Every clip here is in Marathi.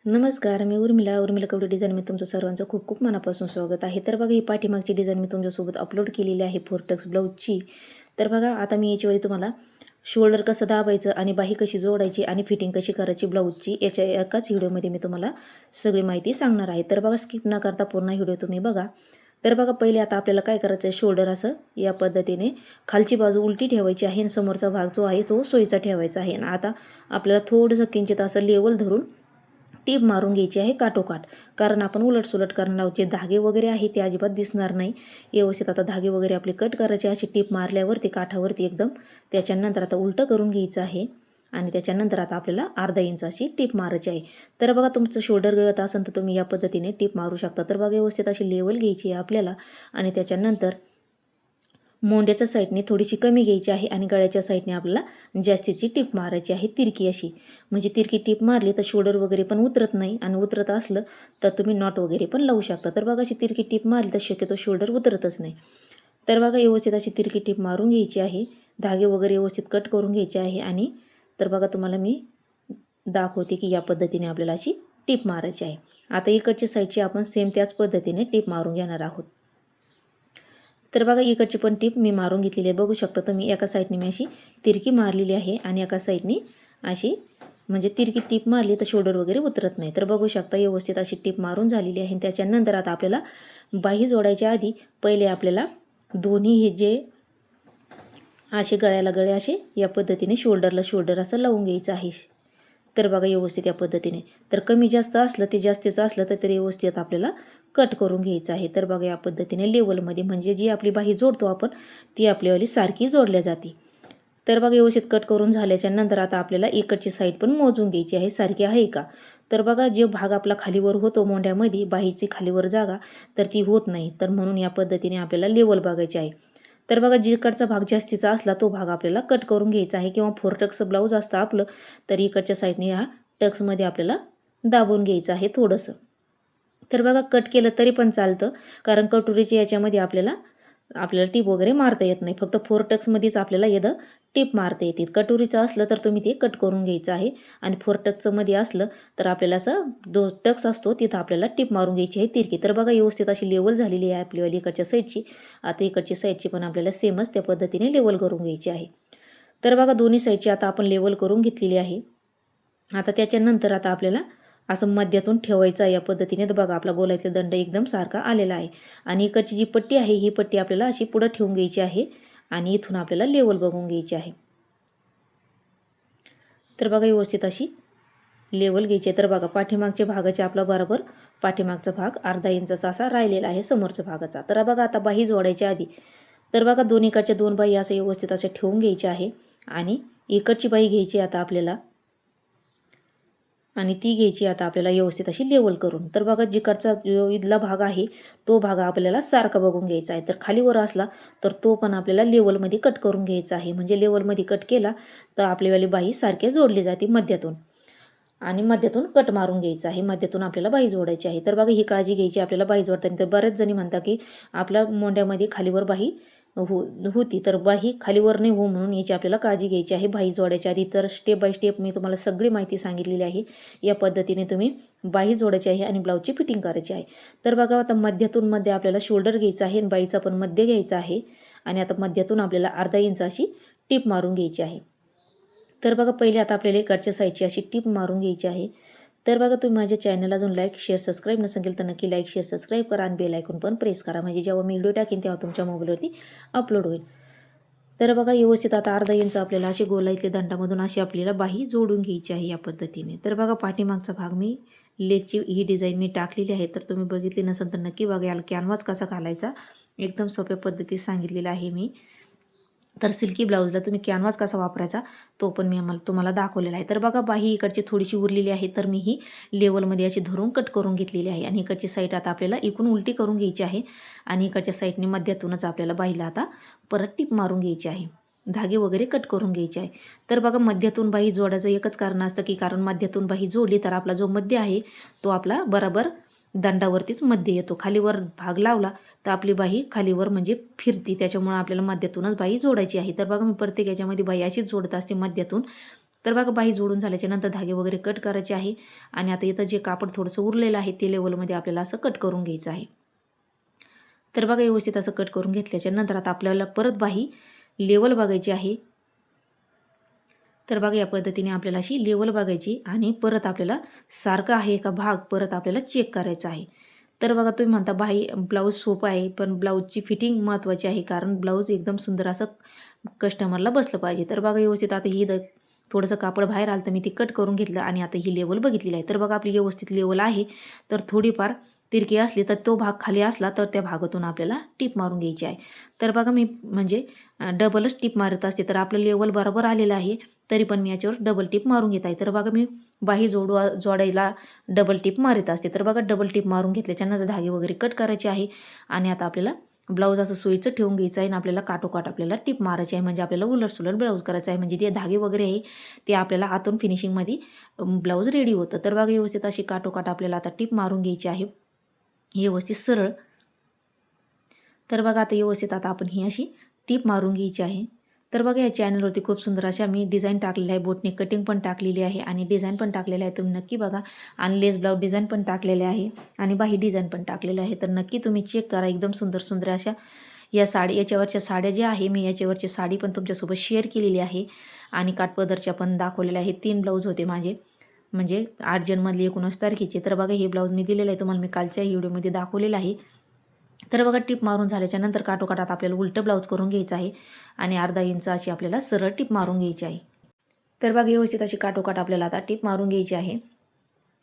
नमस्कार, मी उर्मिला कपडे डिझाईन मी तुमचं सर्वांचं खूप खूप मनापासून स्वागत आहे. तर बघा, ही पाठीमागची डिझाईन मी तुमच्यासोबत अपलोड केलेली आहे फोरटक्स ब्लाऊजची. तर बघा, आता मी याच्यावरती तुम्हाला शोल्डर कसं दाबायचं आणि बाही कशी जोडायची आणि फिटिंग कशी करायची ब्लाऊजची, याच्या एकाच व्हिडिओमध्ये मी तुम्हाला सगळी माहिती सांगणार आहे. तर बघा, स्किप न करता पूर्ण व्हिडिओ तुम्ही बघा. तर बघा, पहिले आता आपल्याला काय करायचं आहे, शोल्डर असं या पद्धतीने खालची बाजू उलटी ठेवायची आहे आणि समोरचा भाग जो आहे तो सोयीचा ठेवायचा आहे. आणि आता आपल्याला थोडंसं किंचित असं लेवल धरून टीप मारून घ्यायची आहे काठोकाठ. कारण आपण उलटसुलट करणार आहोत. जे धागे वगैरे आहे ते अजिबात दिसणार नाही व्यवस्थित. आता धागे वगैरे आपले कट करायचे, अशी टीप मारल्यावरती काठावरती एकदम. त्याच्यानंतर आता उलटं करून घ्यायचं आहे आणि त्याच्यानंतर आता आपल्याला अर्धा इंच अशी टीप मारायची आहे. तर बघा, तुमचं शोल्डर गळत असेल तर तुम्ही या पद्धतीने टीप मारू शकता. तर बघा, व्यवस्थित अशी लेवल घ्यायची आहे आपल्याला आणि त्याच्यानंतर मोंड्याच्या साईडने थोडीशी कमी घ्यायची आहे आणि गळ्याच्या साईडने आपल्याला जास्तीची टीप मारायची आहे, तिरकी अशी. म्हणजे तिरकी टीप मारली तर शोल्डर वगैरे पण उतरत नाही आणि उतरत असलं तर तुम्ही नॉट वगैरे पण लावू शकता. तर बघा, अशी तिरकी टीप मारली तर शक्यतो शोल्डर उतरतच नाही. तर बघा, व्यवस्थित अशी तिरकी टीप मारून घ्यायची आहे. धागे वगैरे व्यवस्थित कट करून घ्यायचे आहे. आणि तर बघा, तुम्हाला मी दाखवते की या पद्धतीने आपल्याला अशी टीप मारायची आहे. आता इकडच्या साईडची आपण सेम त्याच पद्धतीने टीप मारून घेणार आहोत. तर बघा, इकडची पण टीप मी मारून घेतलेली आहे. बघू शकता तुम्ही, एका साईडने मी अशी तिरकी मारलेली आहे आणि एका साईडने अशी म्हणजे तिरकी टीप मारली तर शोल्डर वगैरे उतरत नाही. तर बघू शकता, व्यवस्थित अशी टीप मारून झालेली आहे. त्याच्यानंतर आता आपल्याला बाही जोडायच्या आधी पहिले आपल्याला दोन्ही हे जे असे गळ्याला गळे असे या पद्धतीने शोल्डरला शोल्डर असं लावून घ्यायचं आहे. तर बघा, व्यवस्थित या पद्धतीने. तर कमी जास्त असलं, ते जास्तीचं असलं तर तरी व्यवस्थित आपल्याला कट करून घ्यायचं आहे. तर बघा, या पद्धतीने लेवलमध्ये म्हणजे जी आपली बाही जोडतो आपण ती आपल्यावाली सारखी जोडल्या जाते. तर बघा, व्यवस्थित कट करून झाल्याच्या नंतर आता आपल्याला इकडची साईड पण मोजून घ्यायची आहे, सारखी आहे का. तर बघा, जो भाग आपला खालीवर होतो मोंढ्यामध्ये बाहीची खालीवर जागा, तर ती होत नाही. तर म्हणून या पद्धतीने आपल्याला लेवल बघायची आहे. तर बघा, जिकडचा भाग जास्तीचा असला तो भाग आपल्याला कट करून घ्यायचा आहे. किंवा 4 टक्स ब्लाऊज असतं आपलं, तर इकडच्या साईडने ह्या टक्समध्ये आपल्याला दाबून घ्यायचं आहे थोडंसं. तर बघा, कट केलं तरी पण चालतं, कारण कटोरीच्या याच्यामध्ये आपल्याला टीप वगैरे मारता येत नाही. फक्त 4 टक्समध्येच आपल्याला येतं टीप मारता येते. कटोरीचं असलं तर तुम्ही ते कट करून घ्यायचं आहे आणि 4 टक्सचं मध्ये असलं तर आपल्याला असं 2 टक्स असतो तिथं आपल्याला टीप मारून घ्यायची आहे तिरकी. तर बघा, व्यवस्थित अशी लेवल झालेली आहे आपलीवाली इकडच्या साईडची. आता इकडची साईडची पण आपल्याला सेमच त्या पद्धतीने लेवल करून घ्यायची आहे. तर बघा, दोन्ही साईडची आता आपण लेवल करून घेतलेली आहे. आता त्याच्यानंतर आता आपल्याला असं मध्यातून ठेवायचं आहे या पद्धतीने. तर बघा, आपला गोलायचा दंड एकदम सारखा आलेला आहे आणि इकडची जी पट्टी आहे ही पट्टी आपल्याला अशी पुढं ठेवून घ्यायची आहे आणि इथून आपल्याला लेवल बघून घ्यायची आहे. तर बघा, व्यवस्थित अशी लेवल घ्यायची आहे. तर बघा, पाठीमागच्या भागाच्या आपला बरोबर पाठीमागचा भाग अर्धा इंचाचा असा राहिलेला आहे समोरच्या भागाचा. तर बघा, आता बाही जोडायच्या आधी तर बघा, दोन्हीकडच्या दोन बाही असं व्यवस्थित अशा ठेवून घ्यायच्या आहे आणि इकडची बाही घ्यायची आता आपल्याला आणि ती घ्यायची आता आपल्याला व्यवस्थित अशी लेवल करून. तर बघा, जिकडचा जो इथला भाग आहे तो भाग आपल्याला सारखा बघून घ्यायचा आहे. तर खालीवर असला तर तो पण आपल्याला लेवलमध्ये कट करून घ्यायचा आहे. म्हणजे लेवलमध्ये कट केला तर आपलीवाली बाही सारख्या जोडली जाते मध्यातून आणि मध्यातून कट मारून घ्यायचा आहे. मध्यातून आपल्याला बाही जोडायची आहे. तर बघा, ही काळजी घ्यायची आपल्याला बाही जोडताना. तर बऱ्याच जणी म्हणतात की आपल्या मोंढ्यामध्ये खालीवर बाही होती, तर बाही खालीवर नाही हो म्हणून याची आपल्याला काळजी घ्यायची आहे बाही जोडायच्या आधी. तर स्टेप बाय स्टेप मी तुम्हाला सगळी माहिती सांगितलेली आहे. या पद्धतीने तुम्ही बाही जोडायची आहे आणि ब्लाऊजची फिटिंग करायची आहे. तर बघा, आता मध्यातून मध्ये आपल्याला शोल्डर घ्यायचा आहे आणि बाईचा पण मध्य घ्यायचा आहे आणि आता मध्यातून आपल्याला अर्धा इंच अशी टीप मारून घ्यायची आहे. तर बघा, पहिले आता आपल्याला इकडच्या साईडची अशी टीप मारून घ्यायची आहे. तर बघा, तुम्ही माझ्या चॅनलला अजून लाईक शेअर सबस्क्राईब नसेल तर नक्की लाईक शेअर सबस्क्राईब करा आणि बेल आयकॉन पण प्रेस करा, म्हणजे जेव्हा मी व्हिडिओ टाकीन तेव्हा तुमच्या मोबाईलवरती अपलोड होईल. तर बघा, व्यवस्थित आता अर्धा इंच आपल्याला अशी गोलाईतल्या दंडामधून अशी आपल्याला बाही जोडून घ्यायची आहे या पद्धतीने. तर बघा, पाठीमागचा भाग मी लेसची ही डिझाईन मी टाकलेली आहे. तर तुम्ही बघितली नसेल तर नक्की बघा. याला कॅनव्हास कसा घालायचा एकदम सोप्या पद्धतीत सांगितलेला आहे मी. तर सिल्की ब्लाऊजला तुम्ही कॅनव्हास कसा वापरायचा तो पण मी तुम्हाला दाखवलेला आहे. तर बघा, बाही इकडची थोडीशी उरलेली आहे, तर मी ही लेवलमध्ये अशी धरून कट करून घेतलेली आहे आणि इकडची साईड आता आपल्याला इकडून उलटी करून घ्यायची आहे आणि इकडच्या साईडने मध्यातूनच आपल्याला बाहीला आता परत टीप मारून घ्यायची आहे. धागे वगैरे कट करून घ्यायचे आहे. तर बघा, मध्यातून बाही जोडायचं एकच कारण असतं की कारण मध्यातून बाही जोडली तर आपला जो मध्य आहे तो आपला बरोबर दंडावरतीच मध्य येतो. खालीवर भाग लावला तर आपली बाही खालीवर म्हणजे फिरती, त्याच्यामुळे आपल्याला मध्यातूनच बाही जोडायची आहे. तर बघा, मी प्रत्येक याच्यामध्ये बाही अशीच जोडत असते मध्यातून तर बघा बाही जोडून झाल्याच्या नंतर धागे वगैरे कट करायचे आहे आणि आता इथं जे कापड थोडंसं उरलेलं आहे ते लेवलमध्ये आपल्याला असं कट करून घ्यायचं आहे. तर बघा व्यवस्थित असं कट करून घेतल्याच्या नंतर आता आपल्याला परत बाही लेवल बघायची आहे. तर बघा या पद्धतीने आपल्याला अशी लेवल बघायची आणि परत आपल्याला सारखं आहे का भाग परत आपल्याला चेक करायचा आहे. तर बघा तुम्ही म्हणता बाही ब्लाऊज सोपं आहे, पण ब्लाऊजची फिटिंग महत्त्वाची आहे, कारण ब्लाऊज एकदम सुंदर असं कस्टमरला बसलं पाहिजे. तर बघा व्यवस्थित आता ही थोडंसं कापड बाहेर आलं तर मी ते कट करून घेतलं आणि आता ही लेवल बघितलेली आहे. तर बघा आपली व्यवस्थित लेवल आहे. तर थोडीफार तिरकी असली तर तो भाग खाली असला तर त्या भागातून आपल्याला टिप मारून घ्यायची आहे. तर बघा मी म्हणजे डबलच टिप मारत असते, तर आपलं लेवल बरोबर आलेलं आहे, तरी पण मी याच्यावर डबल टिप मारून घेत आहे. तर बघा मी बाही जोडायला डबल टिप मारत असते. तर बघा डबल टिप मारून घेतल्याच्यानंतर धागे वगैरे कट करायचे आहे आणि आता आपल्याला ब्लाऊज असं सोयीचं ठेवून घ्यायचं आहे आणि आपल्याला काठोकाठ आपल्याला टिप मारायची आहे, म्हणजे आपल्याला उलटसुलट ब्लाऊज करायचा आहे, म्हणजे ते धागे वगैरे आहे ते आपल्याला आतून फिनिशिंगमध्ये ब्लाऊज रेडी होतं. तर बघा व्यवस्थित अशी काठोकाठ आपल्याला आता टिप मारून घ्यायची आहे व्यवस्थित सरळ. तर बघा आता व्यवस्थित आता आपण ही अशी टिप मारून घ्यायची आहे. तर बघा या चॅनलवरती खूप सुंदर अशा मी डिझाईन टाकलेली आहे, बोटने कटिंग पण टाकलेली आहे आणि डिझाईन पण टाकलेलं आहे, तुम्ही नक्की बघा. आणि लेस ब्लाऊज डिझाईन पण टाकलेले आहे आणि बाही डिझाईन पण टाकलेलं आहे. तर नक्की तुम्ही चेक करा, एकदम सुंदर सुंदर अशा या याच्यावरच्या साड्या ज्या आहे मी याच्यावरची साडी पण तुमच्यासोबत शेअर केलेली आहे आणि काठपदरच्या पण दाखवलेल्या आहे. 3 ब्लाऊज होते माझे, म्हणजे 8 जनमधली 19 तारखेचे. तर बघा हे ब्लाऊज मी दिलेलं आहे तुम्हाला, मी कालच्या व्हिडिओमध्ये दाखवलेलं आहे. तर बघा टिप मारून झाल्याच्या नंतर काठोकाठात आपल्याला उलटं ब्लाऊज करून घ्यायचं आहे आणि अर्धा इंच अशी आपल्याला सरळ टिप मारून घ्यायची आहे. तर बघा व्यवस्थित अशी काठोकाठ आपल्याला आता टिप मारून घ्यायची आहे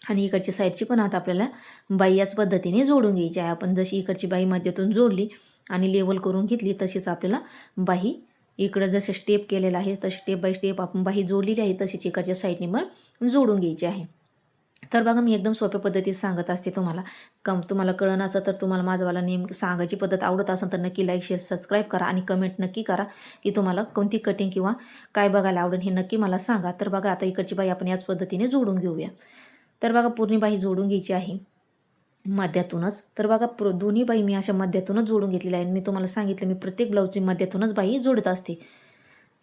आणि इकडची साईडची पण आता आपल्याला बाई याच पद्धतीने जोडून घ्यायची आहे. आपण जशी इकडची बाई मध्यातून जोडली आणि लेवल करून घेतली तशीच आपल्याला बाही इकडं जसे स्टेप केलेला आहे तसे स्टेप बाय स्टेप आपण बाही जोडलेली आहे तशीच इकडच्या साईडने मग जोडून घ्यायची आहे. तर बघा मी एकदम सोप्या पद्धतीत सांगत असते तुम्हाला. तुम्हाला कळलं असं तर तुम्हाला माझंवाला नेम सांगायची पद्धत आवडत असेल तर नक्की लाईक शेअर सबस्क्राईब करा आणि कमेंट नक्की करा की तुम्हाला कोणती कटिंग किंवा काय बघायला आवडेल हे नक्की मला सांगा. तर बघा आता इकडची बाई आपण याच पद्धतीने जोडून घेऊया. तर बघा पूर्ण बाई जोडून घ्यायची आहे मध्यातूनच. तर बघा दोन्ही बाई मी अशा मध्यातूनच जोडून घेतलेल्या आहे. मी तुम्हाला सांगितलं मी प्रत्येक ब्लाऊजची मध्यातूनच बाई जोडत असते.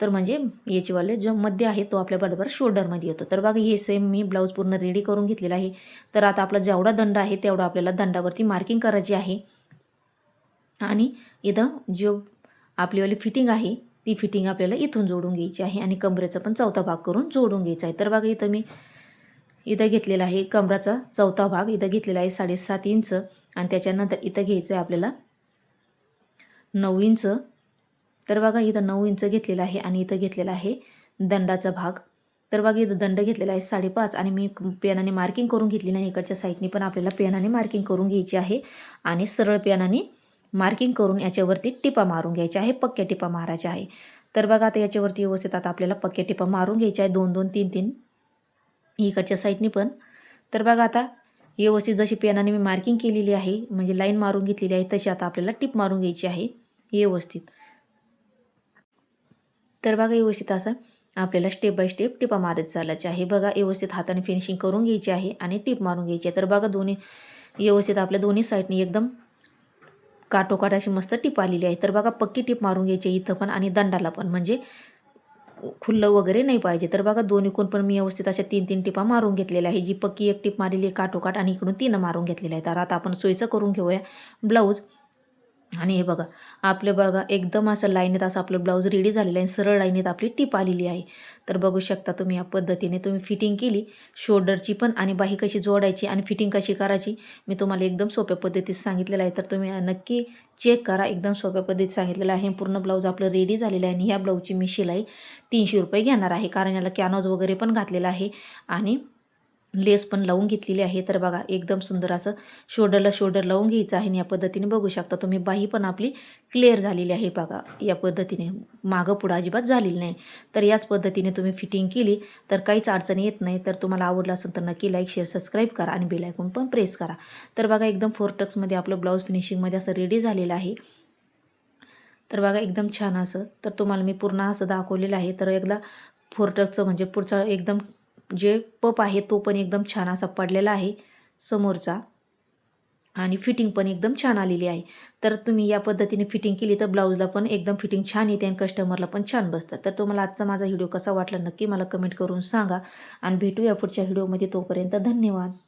तर म्हणजे याचीवाले जो मध्य आहे तो आपल्या बरोबर शोल्डरमध्ये येतो. तर बघा हे सेम मी ब्लाऊज पूर्ण रेडी करून घेतलेला आहे. तर आता आपला जेवढा दंड आहे तेवढा आपल्याला दंडावरती मार्किंग करायची आहे आणि इथं जो आपलीवाली फिटिंग आहे ती फिटिंग आपल्याला इथून जोडून घ्यायची आहे आणि कमरेचा पण चौथा भाग करून जोडून घ्यायचा आहे. तर बघा इथं मी घेतलेला आहे कमराचा चौथा भाग, इथं घेतलेला आहे 7.5 इंच आणि त्याच्यानंतर इथं घ्यायचं आहे आपल्याला 9 इंच. तर बघा इथं 9 इंच घेतलेला आहे आणि इथं घेतलेला आहे दंडाचा भाग. तर बघा इथं दंड घेतलेला आहे 5.5 आणि मी पेनाने मार्किंग करून घेतली नाही. इकडच्या साईडने पण आपल्याला पेनाने मार्किंग करून घ्यायची आहे आणि सरळ पेनाने मार्किंग करून याच्यावरती टिपा मारून घ्यायच्या आहे, पक्क्या टिपा मारायच्या आहे. तर बघा आता याच्यावरती व्यवस्थित आता आपल्याला पक्क्या टिपा मारून घ्यायच्या आहे 2-2 3-3 इकडच्या साईडने पण. तर बघा आता व्यवस्थित जशी पेनाने मी मार्किंग केलेली आहे म्हणजे लाईन मारून घेतलेली आहे तशी आता आपल्याला टिप मारून घ्यायची आहे व्यवस्थित. तर बघा व्यवस्थित असं आपल्याला स्टेप बाय स्टेप टिपा मारत चालायचे आहे. बघा व्यवस्थित हाताने फिनिशिंग करून घ्यायची आहे आणि टिप मारून घ्यायची आहे. तर बघा दोन्ही व्यवस्थित आपल्या दोन्ही साईडने एकदम काठोकाठ अशी मस्त टिप आलेली आहे. तर बघा पक्की टिप मारून घ्यायची इथं पण आणि दंडाला पण, म्हणजे खुल्लं वगैरे नाही पाहिजे. तर बघा दोन्ही कोण पण मी व्यवस्थित अशा 3-3 टिपा मारून घेतलेल्या आहे. जी पक्की एक टिप मारलेली आहे काठोकाठ आणि इकडून 3 मारून घेतलेल्या आहे. तर आता आपण सोयीचं करून घेऊया ब्लाऊज. आणि हे बघा आपलं बघा एकदम असं लाईनीत असं आपलं ब्लाऊज रेडी झालेलं आहे, सरळ लाईनीत आपली टिप आलेली आहे. तर बघू शकता तुम्ही या पद्धतीने तुम्ही फिटिंग केली शोल्डरची पण आणि बाही कशी जोडायची आणि फिटिंग कशी करायची मी तुम्हाला एकदम सोप्या पद्धतीत सांगितलेलं आहे. तर तुम्ही नक्की चेक करा, एकदम सोप्या पद्धतीत सांगितलेलं आहे. पूर्ण ब्लाऊज आपलं रेडी झालेलं आहे आणि ह्या ब्लाऊजची मी शिलाई 300 रुपये घेणार आहे, कारण याला कॅनॉज वगैरे पण घातलेला आहे आणि लेस पण लावून घेतलेली आहे. तर बघा एकदम सुंदर असं शोल्डरला शोल्डर लावून घ्यायचं आहे आणि या पद्धतीने बघू शकता तुम्ही बाही पण आपली क्लिअर झालेली आहे. बघा या पद्धतीने मागं पुढं अजिबात झालेली नाही. तर याच पद्धतीने तुम्ही फिटिंग केली तर काहीच अडचण येत नाही. तर तुम्हाला आवडलं असेल तर नक्की लाईक शेअर सबस्क्राईब करा आणि बेल आयकॉन पण प्रेस करा. तर बघा एकदम 4 टक्समध्ये आपलं ब्लाऊज फिनिशिंगमध्ये असं रेडी झालेलं आहे. तर बघा एकदम छान असं, तर तुम्हाला मी पूर्ण असं दाखवलेलं आहे. तर एकदा 4 टक्सचं म्हणजे पुढचा एकदम जे पप आहे तो पण एकदम छान असा पडलेला आहे समोरचा आणि फिटिंग पण एकदम छान आलेली आहे. तर तुम्ही या पद्धतीने फिटिंग केली तर ब्लाऊजला पण एकदम फिटिंग छान येते आणि कस्टमरला पण छान बसतं. तर तुम्हाला आजचा माझा व्हिडिओ कसा वाटला नक्की मला कमेंट करून सांगा आणि भेटूया पुढच्या व्हिडिओमध्ये. तोपर्यंत धन्यवाद.